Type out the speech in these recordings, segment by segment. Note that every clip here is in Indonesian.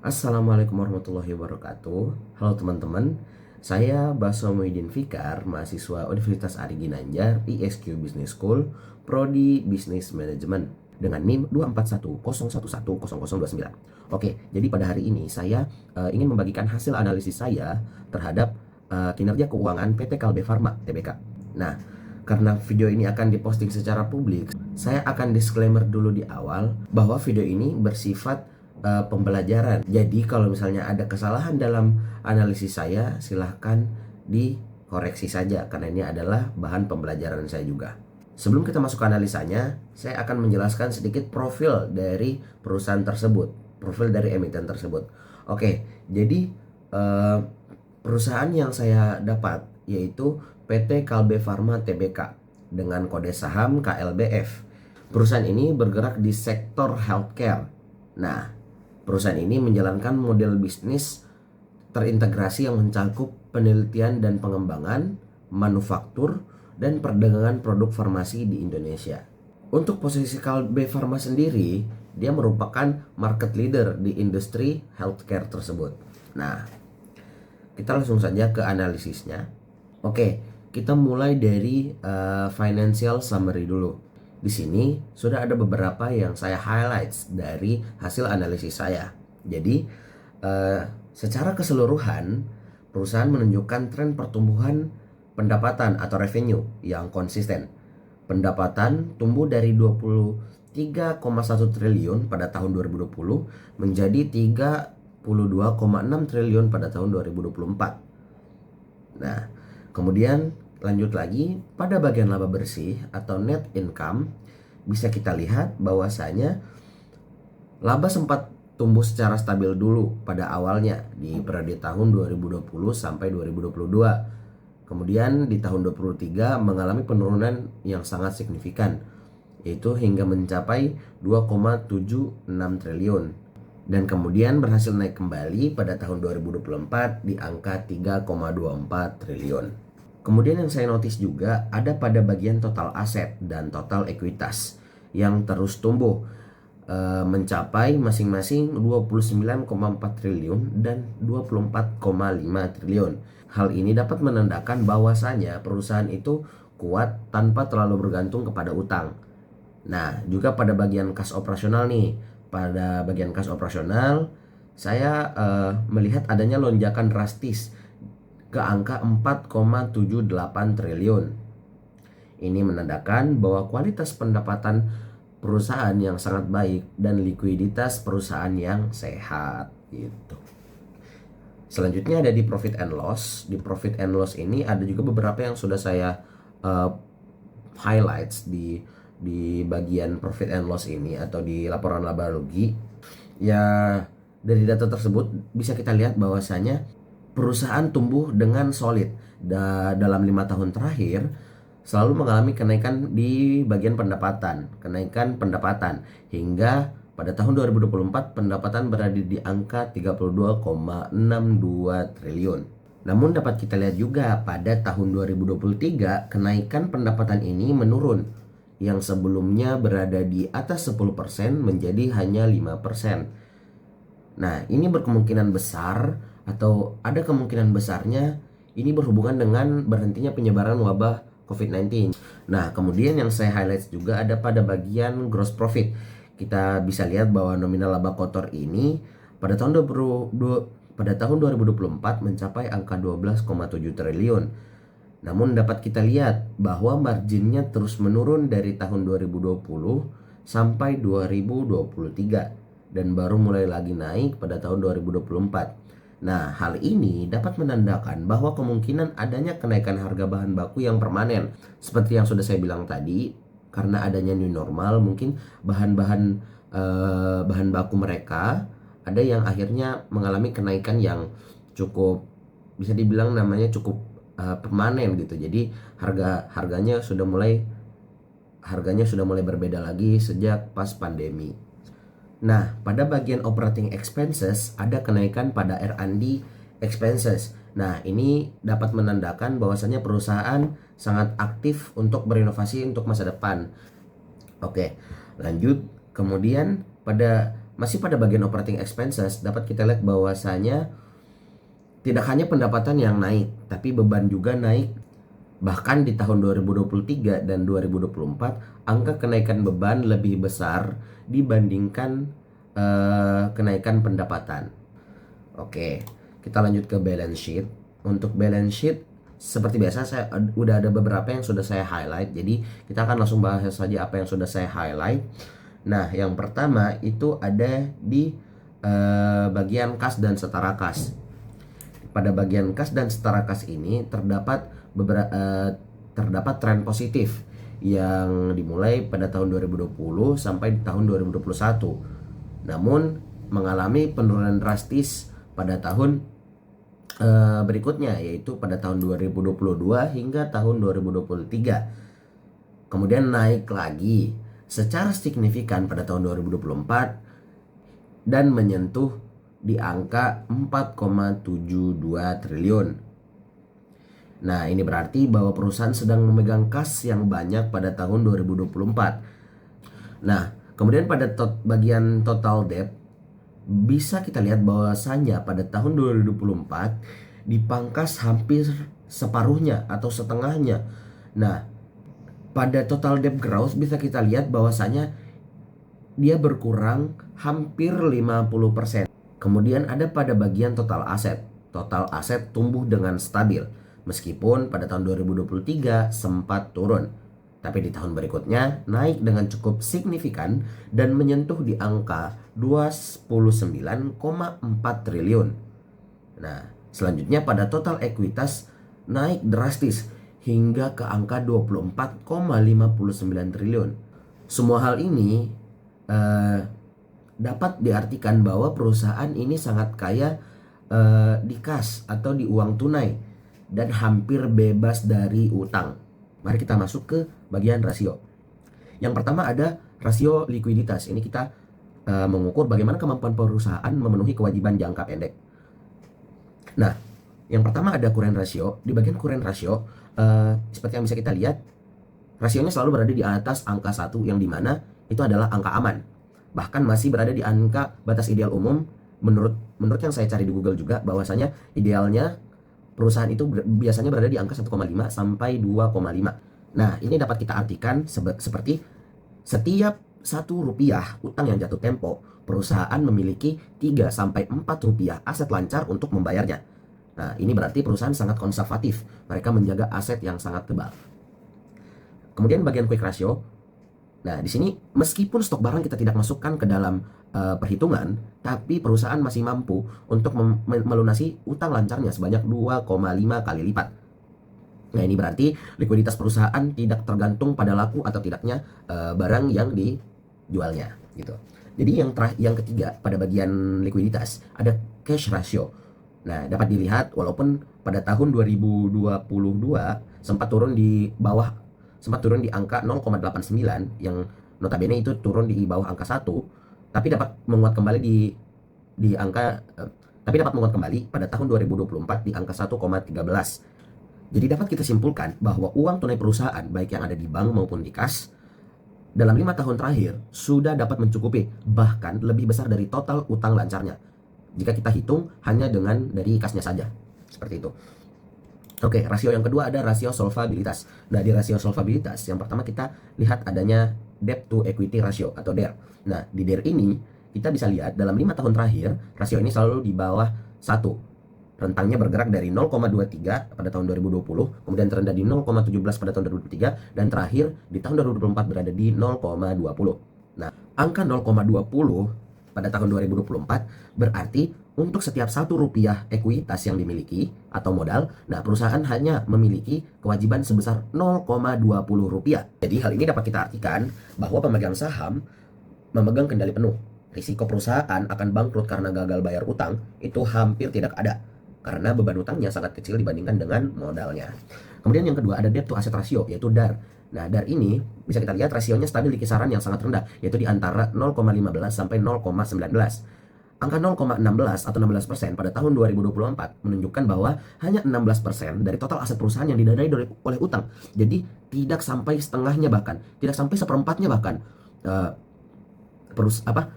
Assalamualaikum warahmatullahi wabarakatuh. Halo teman-teman, saya Baso Muhyiddin Fikar, mahasiswa Universitas Ari Ginanjar, ISQ Business School, Prodi Business Management dengan NIM 24101100029. Oke, jadi pada hari ini saya ingin membagikan hasil analisis saya terhadap kinerja keuangan PT Kalbe Farma Tbk. Nah, karena video ini akan diposting secara publik, saya akan disclaimer dulu di awal bahwa video ini bersifat pembelajaran. Jadi kalau misalnya ada kesalahan dalam analisis saya, silahkan dikoreksi saja karena ini adalah bahan pembelajaran saya juga. Sebelum kita masuk ke analisanya, saya akan menjelaskan sedikit profil dari perusahaan tersebut, profil dari emiten tersebut. Oke, jadi perusahaan yang saya dapat yaitu PT Kalbe Farma Tbk dengan kode saham KLBF. Perusahaan ini bergerak di sektor healthcare. Nah, perusahaan ini menjalankan model bisnis terintegrasi yang mencakup penelitian dan pengembangan, manufaktur, dan perdagangan produk farmasi di Indonesia. Untuk posisi Kalbe Farma sendiri, dia merupakan market leader di industri healthcare tersebut. Nah, kita langsung saja ke analisisnya. Oke, kita mulai dari financial summary dulu. Di sini sudah ada beberapa yang saya highlights dari hasil analisis saya. Jadi secara keseluruhan perusahaan menunjukkan tren pertumbuhan pendapatan atau revenue yang konsisten. Pendapatan tumbuh dari 23,1 triliun pada tahun 2020 menjadi 32,6 triliun pada tahun 2024. Nah, kemudian lanjut lagi pada bagian laba bersih atau net income, bisa kita lihat bahwasanya laba sempat tumbuh secara stabil dulu pada awalnya di periode tahun 2020 sampai 2022. Kemudian di tahun 2023 mengalami penurunan yang sangat signifikan, yaitu hingga mencapai 2,76 triliun. Dan kemudian berhasil naik kembali pada tahun 2024 di angka 3,24 triliun. Kemudian yang saya notice juga ada pada bagian total aset dan total ekuitas yang terus tumbuh mencapai masing-masing 29,4 triliun dan 24,5 triliun. Hal ini dapat menandakan bahwasanya perusahaan itu kuat tanpa terlalu bergantung kepada utang. Nah, juga pada bagian kas operasional nih. Pada bagian kas operasional saya melihat adanya lonjakan drastis ke angka 4,78 triliun. Ini menandakan bahwa kualitas pendapatan perusahaan yang sangat baik dan likuiditas perusahaan yang sehat gitu. Selanjutnya ada di profit and loss. Di profit and loss ini ada juga beberapa yang sudah saya highlights di bagian profit and loss ini atau di laporan laba rugi. Ya, dari data tersebut bisa kita lihat bahwasanya perusahaan tumbuh dengan solid dalam 5 tahun terakhir, selalu mengalami kenaikan di bagian kenaikan pendapatan hingga pada tahun 2024 pendapatan berada di angka 32,62 triliun. Namun dapat kita lihat juga pada tahun 2023 kenaikan pendapatan ini menurun, yang sebelumnya berada di atas 10% menjadi hanya 5%. Nah, ini berkemungkinan besar atau ada kemungkinan besarnya ini berhubungan dengan berhentinya penyebaran wabah COVID-19. Nah, kemudian yang saya highlight juga ada pada bagian gross profit. Kita bisa lihat bahwa nominal laba kotor ini pada tahun 2024 mencapai angka 12,7 triliun. Namun dapat kita lihat bahwa marginnya terus menurun dari tahun 2020 sampai 2023 dan baru mulai lagi naik pada tahun 2024. Nah, hal ini dapat menandakan bahwa kemungkinan adanya kenaikan harga bahan baku yang permanen. Seperti yang sudah saya bilang tadi, karena adanya new normal, mungkin bahan baku mereka ada yang akhirnya mengalami kenaikan yang cukup, bisa dibilang namanya cukup permanen gitu. Jadi harganya sudah mulai berbeda lagi sejak pas pandemi. Nah, pada bagian operating expenses ada kenaikan pada R&D expenses. Nah, ini dapat menandakan bahwasanya perusahaan sangat aktif untuk berinovasi untuk masa depan. Oke, lanjut. Kemudian pada masih pada bagian operating expenses, dapat kita lihat bahwasanya tidak hanya pendapatan yang naik, tapi beban juga naik. Bahkan di tahun 2023 dan 2024, angka kenaikan beban lebih besar dibandingkan kenaikan pendapatan. Oke, kita lanjut ke balance sheet. Untuk balance sheet, seperti biasa saya udah ada beberapa yang sudah saya highlight. Jadi kita akan langsung bahas saja apa yang sudah saya highlight. Nah, yang pertama itu ada di bagian kas dan setara kas. Pada bagian kas dan setara kas ini terdapat terdapat tren positif yang dimulai pada tahun 2020 sampai tahun 2021. Namun mengalami penurunan drastis pada tahun berikutnya, yaitu pada tahun 2022 hingga tahun 2023. Kemudian naik lagi secara signifikan pada tahun 2024 dan menyentuh di angka 4,72 triliun. Nah, ini berarti bahwa perusahaan sedang memegang kas yang banyak pada tahun 2024. Nah, kemudian pada bagian total debt, bisa kita lihat bahwasannya pada tahun 2024 dipangkas hampir separuhnya atau setengahnya. Nah, pada total debt growth bisa kita lihat bahwasanya dia berkurang hampir 50%. Kemudian ada pada bagian total aset. Total aset tumbuh dengan stabil, meskipun pada tahun 2023 sempat turun. Tapi di tahun berikutnya naik dengan cukup signifikan dan menyentuh di angka 29,4 triliun. Nah, selanjutnya pada total ekuitas naik drastis hingga ke angka 24,59 triliun. Semua hal ini dapat diartikan bahwa perusahaan ini sangat kaya di kas atau di uang tunai dan hampir bebas dari utang. Mari kita masuk ke bagian rasio. Yang pertama ada rasio likuiditas. Ini kita mengukur bagaimana kemampuan perusahaan memenuhi kewajiban jangka pendek. Nah, yang pertama ada current ratio. Di bagian current ratio, seperti yang bisa kita lihat, rasionya selalu berada di atas angka 1, yang dimana itu adalah angka aman. Bahkan masih berada di angka batas ideal umum. Menurut yang saya cari di Google juga, bahwasanya idealnya perusahaan itu biasanya berada di angka 1,5 sampai 2,5. Nah, ini dapat kita artikan seperti setiap 1 rupiah utang yang jatuh tempo, perusahaan memiliki 3 sampai 4 rupiah aset lancar untuk membayarnya. Nah, ini berarti perusahaan sangat konservatif. Mereka menjaga aset yang sangat tebal. Kemudian bagian quick ratio. Nah, di sini meskipun stok barang kita tidak masukkan ke dalam perhitungan, tapi perusahaan masih mampu untuk melunasi utang lancarnya sebanyak 2,5 kali lipat. Nah, ini berarti likuiditas perusahaan tidak tergantung pada laku atau tidaknya barang yang dijualnya, gitu. Jadi yang ketiga pada bagian likuiditas ada cash ratio. Nah, dapat dilihat walaupun pada tahun 2022 sempat turun di angka 0,89, yang notabene itu turun di bawah angka 1, tapi dapat menguat kembali pada tahun 2024 di angka 1,13. Jadi dapat kita simpulkan bahwa uang tunai perusahaan, baik yang ada di bank maupun di kas, dalam 5 tahun terakhir sudah dapat mencukupi, bahkan lebih besar dari total utang lancarnya, jika kita hitung hanya dengan dari kasnya saja. Seperti itu. Oke, rasio yang kedua ada rasio solvabilitas. Nah, di rasio solvabilitas, yang pertama kita lihat adanya debt to equity ratio atau DER. Nah, di DER ini kita bisa lihat dalam 5 tahun terakhir, rasio ini selalu di bawah 1. Rentangnya bergerak dari 0,23 pada tahun 2020, kemudian terendah di 0,17 pada tahun 2023, dan terakhir di tahun 2024 berada di 0,20. Nah, angka 0,20 pada tahun 2024 berarti untuk setiap 1 rupiah ekuitas yang dimiliki atau modal, nah perusahaan hanya memiliki kewajiban sebesar 0,20 rupiah. Jadi hal ini dapat kita artikan bahwa pemegang saham memegang kendali penuh. Risiko perusahaan akan bangkrut karena gagal bayar utang itu hampir tidak ada, karena beban utangnya sangat kecil dibandingkan dengan modalnya. Kemudian yang kedua ada debt to asset ratio, yaitu DAR. Nah, DAR ini bisa kita lihat rasionya stabil di kisaran yang sangat rendah, yaitu di antara 0,15 sampai 0,19. Angka 0,16 atau 16% pada tahun 2024 menunjukkan bahwa hanya 16% dari total aset perusahaan yang didanai oleh utang. Jadi tidak sampai setengahnya, bahkan tidak sampai seperempatnya bahkan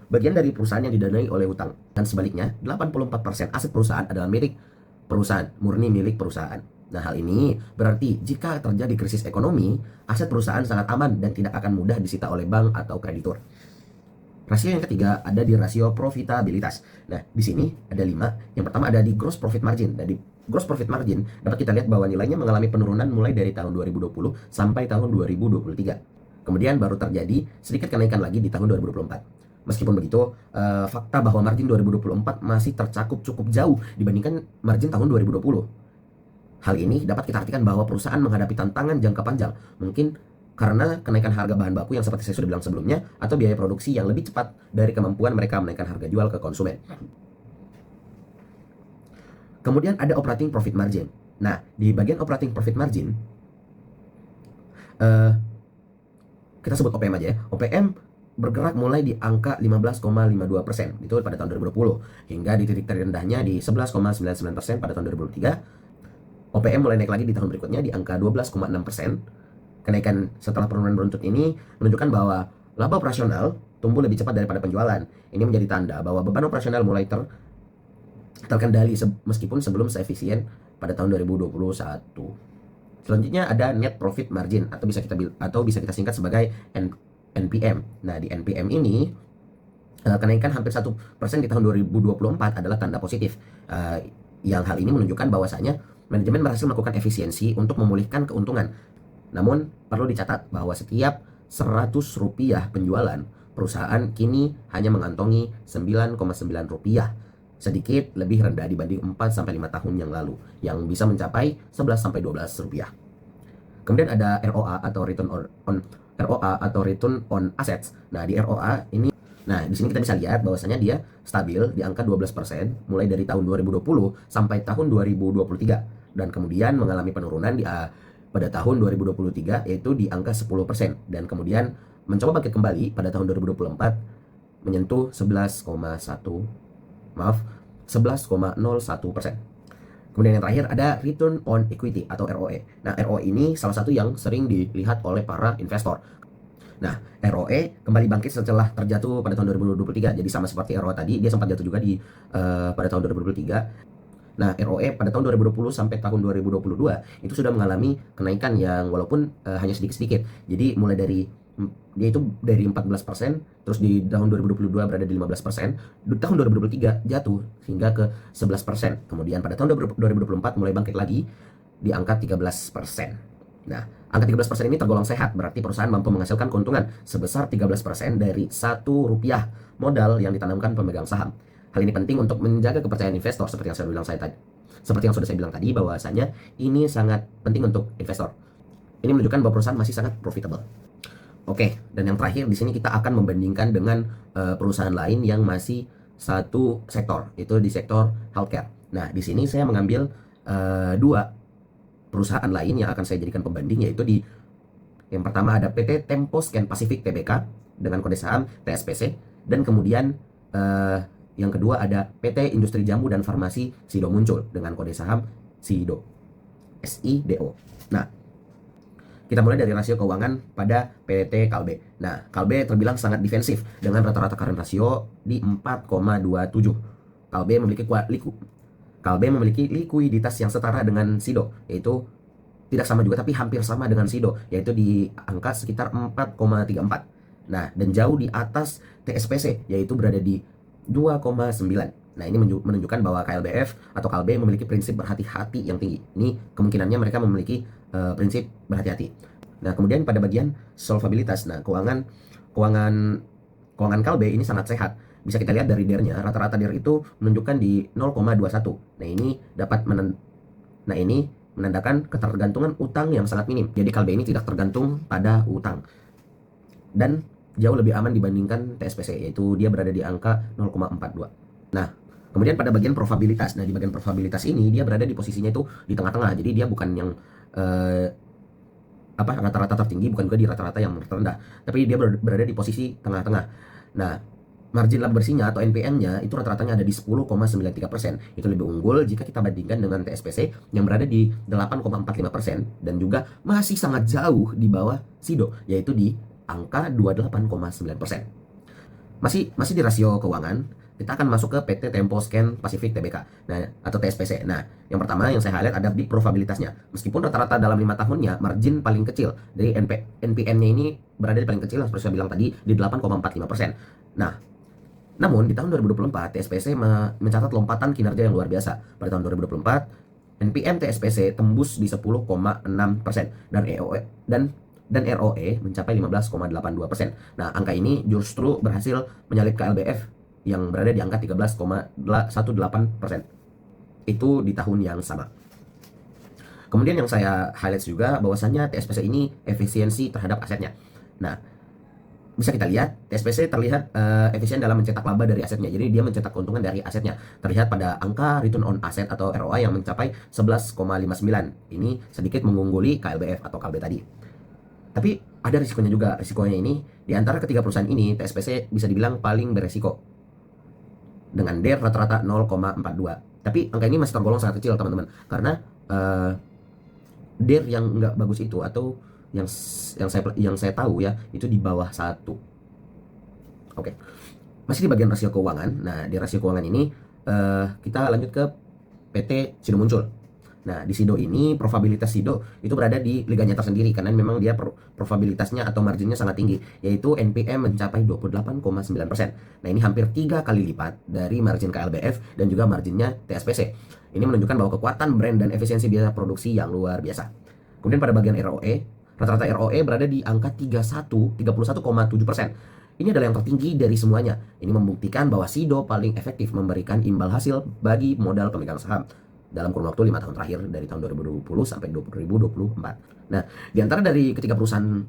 bagian dari perusahaan yang didanai oleh hutang. Dan sebaliknya, 84% aset perusahaan adalah milik perusahaan, murni milik perusahaan. Nah, hal ini berarti jika terjadi krisis ekonomi, aset perusahaan sangat aman dan tidak akan mudah disita oleh bank atau kreditur. Rasio yang ketiga ada di rasio profitabilitas. Nah, di sini ada 5. Yang pertama ada di gross profit margin. Nah, di gross profit margin dapat kita lihat bahwa nilainya mengalami penurunan mulai dari tahun 2020 sampai tahun 2023. Kemudian baru terjadi sedikit kenaikan lagi di tahun 2024. Meskipun begitu, fakta bahwa margin 2024 masih tercakup cukup jauh dibandingkan margin tahun 2020. Hal ini dapat kita artikan bahwa perusahaan menghadapi tantangan jangka panjang, mungkin karena kenaikan harga bahan baku yang seperti saya sudah bilang sebelumnya, atau biaya produksi yang lebih cepat dari kemampuan mereka menaikkan harga jual ke konsumen. Kemudian ada operating profit margin. Nah, di bagian operating profit margin, kita sebut OPM aja ya. OPM bergerak mulai di angka 15,52% itu pada tahun 2020 hingga di titik terendahnya di 11,99% pada tahun 2023. OPM mulai naik lagi di tahun berikutnya di angka 12,6%. Kenaikan setelah penurunan beruntun ini menunjukkan bahwa laba operasional tumbuh lebih cepat daripada penjualan. Ini menjadi tanda bahwa beban operasional mulai terkendali meskipun sebelum seefisien pada tahun 2021. Selanjutnya ada net profit margin atau bisa kita singkat sebagai NPM. Nah, di NPM ini kenaikan hampir 1% di tahun 2024 adalah tanda positif. Yang hal ini menunjukkan bahwasanya manajemen berhasil melakukan efisiensi untuk memulihkan keuntungan. Namun, perlu dicatat bahwa setiap Rp100 penjualan, perusahaan kini hanya mengantongi Rp9,9, sedikit lebih rendah dibanding 4-5 tahun yang lalu, yang bisa mencapai Rp11-12. Kemudian ada ROA atau return on assets. Nah, di ROA ini, di sini kita bisa lihat bahwasanya dia stabil di angka 12% mulai dari tahun 2020 sampai tahun 2023 dan kemudian mengalami penurunan pada tahun 2023 yaitu di angka 10% dan kemudian mencoba bangkit kembali pada tahun 2024 menyentuh 11,01%. Kemudian yang terakhir ada return on equity atau ROE. Nah, ROE ini salah satu yang sering dilihat oleh para investor. Nah, ROE kembali bangkit setelah terjatuh pada tahun 2023. Jadi sama seperti ROE tadi, dia sempat jatuh juga pada tahun 2023. Nah, ROE pada tahun 2020 sampai tahun 2022 itu sudah mengalami kenaikan yang walaupun hanya sedikit-sedikit. Jadi mulai dari dia itu dari 14%, terus di tahun 2022 berada di 15%, di tahun 2023 jatuh hingga ke 11%. Kemudian pada tahun 2024 mulai bangkit lagi di angka 13%. Nah, angka 13% ini tergolong sehat, berarti perusahaan mampu menghasilkan keuntungan sebesar 13% dari Rp1 modal yang ditanamkan pemegang saham. Hal ini penting untuk menjaga kepercayaan investor seperti yang sudah saya bilang tadi bahwasanya ini sangat penting untuk investor. Ini menunjukkan bahwa perusahaan masih sangat profitable. Oke, dan yang terakhir di sini kita akan membandingkan dengan perusahaan lain yang masih satu sektor, itu di sektor healthcare. Nah, di sini saya mengambil 2 perusahaan lain yang akan saya jadikan pembanding, yaitu yang pertama ada PT Tempo Scan Pacific Tbk dengan kode saham TSPC, dan kemudian yang kedua ada PT Industri Jamu dan Farmasi Sido Muncul dengan kode saham SIDO. SIDO. Nah, kita mulai dari rasio keuangan pada PT Kalbe. Nah, Kalbe terbilang sangat defensif dengan rata-rata current rasio di 4,27. Kalbe memiliki likuiditas yang setara dengan SIDO, yaitu tidak sama juga tapi hampir sama dengan SIDO, yaitu di angka sekitar 4,34. Nah, dan jauh di atas TSPC, yaitu berada di 2,9. Nah, ini menunjukkan bahwa KLBF atau Kalbe memiliki prinsip berhati-hati yang tinggi. Ini kemungkinannya mereka memiliki prinsip berhati-hati. Nah, kemudian pada bagian solvabilitas, nah keuangan Kalbe ini sangat sehat. Bisa kita lihat dari DER-nya, rata-rata DER itu menunjukkan di 0,21. Nah, ini menandakan ketergantungan utang yang sangat minim. Jadi Kalbe ini tidak tergantung pada utang. Dan jauh lebih aman dibandingkan TSPC, yaitu dia berada di angka 0,42. Nah, kemudian pada bagian probabilitas. Nah, di bagian probabilitas ini dia berada di posisinya itu di tengah-tengah. Jadi dia bukan yang rata-rata tertinggi, bukan juga di rata-rata yang terendah, tapi dia berada di posisi tengah-tengah. Nah, margin laba bersihnya atau NPM-nya itu rata-ratanya ada di 10,93%. Itu lebih unggul jika kita bandingkan dengan TSPC yang berada di 8,45% dan juga masih sangat jauh di bawah SIDO, yaitu di angka 28,9%. Masih masih di rasio keuangan, kita akan masuk ke PT Tempo Scan Pacific Tbk. Nah, atau TSPC. Nah, yang pertama yang saya highlight ada di probabilitasnya. Meskipun rata-rata dalam 5 tahunnya margin paling kecil dari NPN-nya ini berada di paling kecil seperti saya bilang tadi di 8,45%. Nah, namun di tahun 2024 TSPC mencatat lompatan kinerja yang luar biasa. Pada tahun 2024 NPM TSPC tembus di 10,6% dan ROE mencapai 15,82%. Nah, angka ini justru berhasil menyalip KLBF yang berada di angka 13,18%. Itu di tahun yang sama. Kemudian yang saya highlight juga bahwasannya TSPC ini efisiensi terhadap asetnya. Nah, bisa kita lihat TSPC terlihat efisien dalam mencetak laba dari asetnya. Jadi dia mencetak keuntungan dari asetnya. Terlihat pada angka return on asset atau ROA yang mencapai 11,59. Ini sedikit mengungguli KLBF atau KLB tadi. Tapi ada risikonya juga. Risikonya ini di antara ketiga perusahaan ini TSPC bisa dibilang paling beresiko dengan DER rata-rata 0,42. Tapi angka ini masih tergolong sangat kecil teman-teman, karena DER yang nggak bagus itu atau yang saya tahu ya itu di bawah 1. Oke. Masih di bagian rasio keuangan. Nah, di rasio keuangan ini kita lanjut ke PT Sido Muncul. Nah, di Sido ini probabilitas Sido itu berada di liganya tersendiri karena memang dia probabilitasnya atau marginnya sangat tinggi, yaitu NPM mencapai 28,9%. Nah, ini hampir 3 kali lipat dari margin KLBF dan juga marginnya TSPC. Ini menunjukkan bahwa kekuatan brand dan efisiensi biaya produksi yang luar biasa. Kemudian pada bagian ROE, rata-rata ROE berada di angka 31,7%. Ini adalah yang tertinggi dari semuanya. Ini membuktikan bahwa Sido paling efektif memberikan imbal hasil bagi modal pemegang saham dalam kurun waktu 5 tahun terakhir dari tahun 2020 sampai 2024. Nah, di antara dari ketiga perusahaan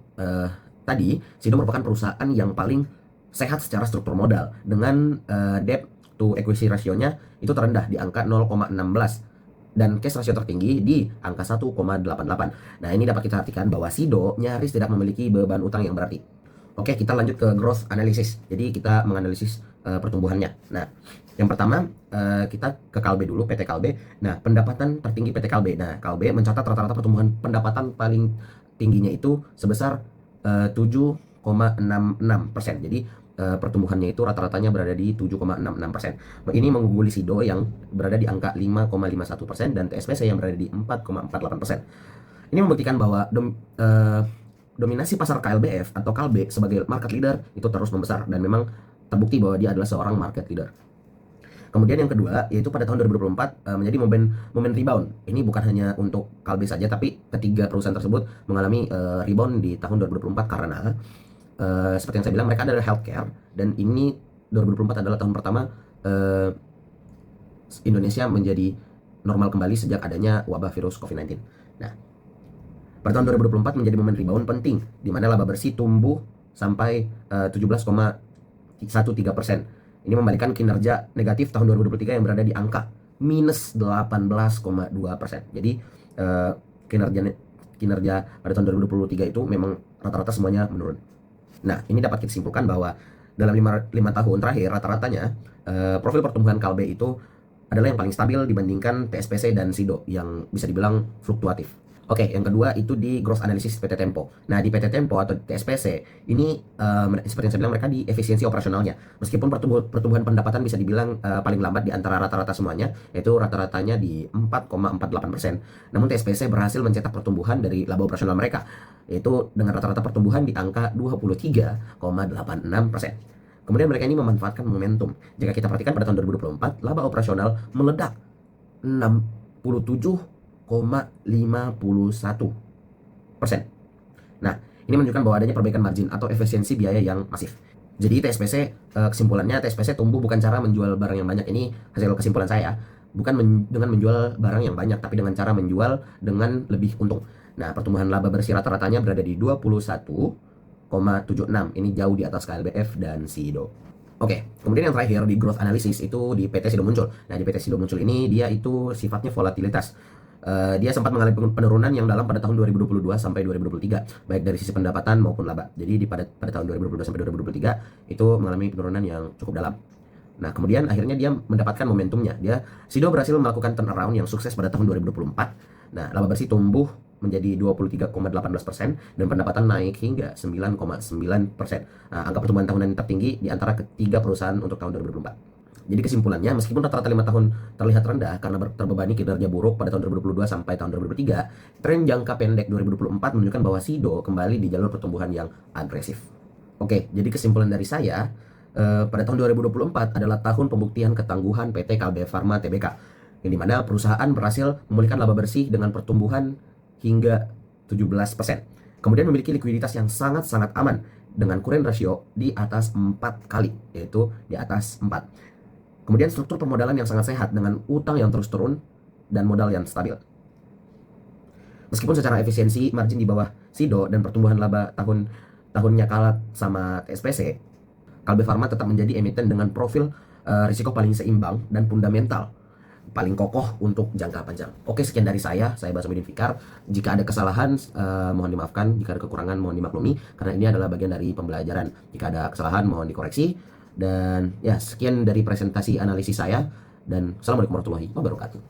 tadi, Sido merupakan perusahaan yang paling sehat secara struktur modal dengan debt to equity ratio-nya itu terendah di angka 0,16 dan cash ratio tertinggi di angka 1,88. Nah, ini dapat kita artikan bahwa Sido nyaris tidak memiliki beban utang yang berarti. Oke, kita lanjut ke growth analysis. Jadi kita menganalisis pertumbuhannya. Nah, yang pertama kita ke Kalbe dulu, PT Kalbe. Nah, pendapatan tertinggi PT Kalbe. Nah, Kalbe mencatat rata-rata pertumbuhan pendapatan paling tingginya itu sebesar 7,66%. Jadi pertumbuhannya itu rata-ratanya berada di 7,66%. Ini mengungguli Sido yang berada di angka 5,51% dan TSPC yang berada di 4,48%. Ini membuktikan bahwa dominasi pasar KLBF atau Kalbe sebagai market leader itu terus membesar dan memang terbukti bahwa dia adalah seorang market leader. Kemudian yang kedua yaitu pada tahun 2024 menjadi momen rebound. Ini bukan hanya untuk Kalbe saja, tapi ketiga perusahaan tersebut mengalami rebound di tahun 2024 karena seperti yang saya bilang mereka adalah healthcare dan ini 2024 adalah tahun pertama Indonesia menjadi normal kembali sejak adanya wabah virus COVID-19. Nah, pada tahun 2024 menjadi momen rebound penting di mana laba bersih tumbuh sampai 17,13%. Ini membalikan kinerja negatif tahun 2023 yang berada di angka minus 18,2%. Jadi kinerja pada tahun 2023 itu memang rata-rata semuanya menurun. Nah, ini dapat kita simpulkan bahwa dalam 5 tahun terakhir rata-ratanya profil pertumbuhan Kalbe itu adalah yang paling stabil dibandingkan TSPC dan Sido yang bisa dibilang fluktuatif. Oke, yang kedua itu di growth analysis PT Tempo. Nah, di PT Tempo atau TSPC ini seperti yang saya bilang mereka di efisiensi operasionalnya. Meskipun pertumbuhan pendapatan bisa dibilang paling lambat di antara rata-rata semuanya, yaitu rata-ratanya di 4,48%. Namun TSPC berhasil mencetak pertumbuhan dari laba operasional mereka, yaitu dengan rata-rata pertumbuhan di angka 23,86%. Kemudian mereka ini memanfaatkan momentum. Jika kita perhatikan pada tahun 2024, laba operasional meledak 67,51%. Nah, ini menunjukkan bahwa adanya perbaikan margin atau efisiensi biaya yang masif. Jadi TSPC kesimpulannya TSPC tumbuh bukan cara menjual barang yang banyak. Ini hasil kesimpulan saya. Bukan dengan menjual barang yang banyak, tapi dengan cara menjual dengan lebih untung. Nah, pertumbuhan laba bersih rata-ratanya berada di 21,76. Ini jauh di atas KLBF dan Sido. Oke, kemudian yang terakhir di growth analysis itu di PT Sido Muncul. Nah, di PT Sido Muncul ini dia itu sifatnya volatilitas. Dia sempat mengalami penurunan yang dalam pada tahun 2022 sampai 2023, baik dari sisi pendapatan maupun laba. Jadi pada tahun 2022 sampai 2023 itu mengalami penurunan yang cukup dalam. Nah, kemudian akhirnya dia mendapatkan momentumnya. Sido berhasil melakukan turnaround yang sukses pada tahun 2024. Nah, laba bersih tumbuh menjadi 23,18% dan pendapatan naik hingga 9,9%. Angka pertumbuhan tahunan tertinggi di antara ketiga perusahaan untuk tahun 2024. Jadi kesimpulannya, meskipun rata-rata 5 tahun terlihat rendah karena terbebani kinerja buruk pada tahun 2022 sampai tahun 2023, tren jangka pendek 2024 menunjukkan bahwa SIDO kembali di jalur pertumbuhan yang agresif. Oke, jadi kesimpulan dari saya, pada tahun 2024 adalah tahun pembuktian ketangguhan PT Kalbe Farma Tbk, yang dimana perusahaan berhasil memulihkan laba bersih dengan pertumbuhan hingga 17%. Kemudian memiliki likuiditas yang sangat-sangat aman dengan current ratio di atas 4 kali, yaitu di atas 4. Kemudian struktur permodalan yang sangat sehat dengan utang yang terus turun dan modal yang stabil. Meskipun secara efisiensi margin di bawah SIDO dan pertumbuhan laba tahunnya kalah sama TSPC, Kalbe Farma tetap menjadi emiten dengan profil risiko paling seimbang dan fundamental paling kokoh untuk jangka panjang. Oke, sekian dari saya Basamuddin Fikar. Jika ada kesalahan mohon dimaafkan, jika ada kekurangan mohon dimaklumi, karena ini adalah bagian dari pembelajaran. Jika ada kesalahan mohon dikoreksi. Dan ya, sekian dari presentasi analisis saya, dan assalamualaikum warahmatullahi wabarakatuh.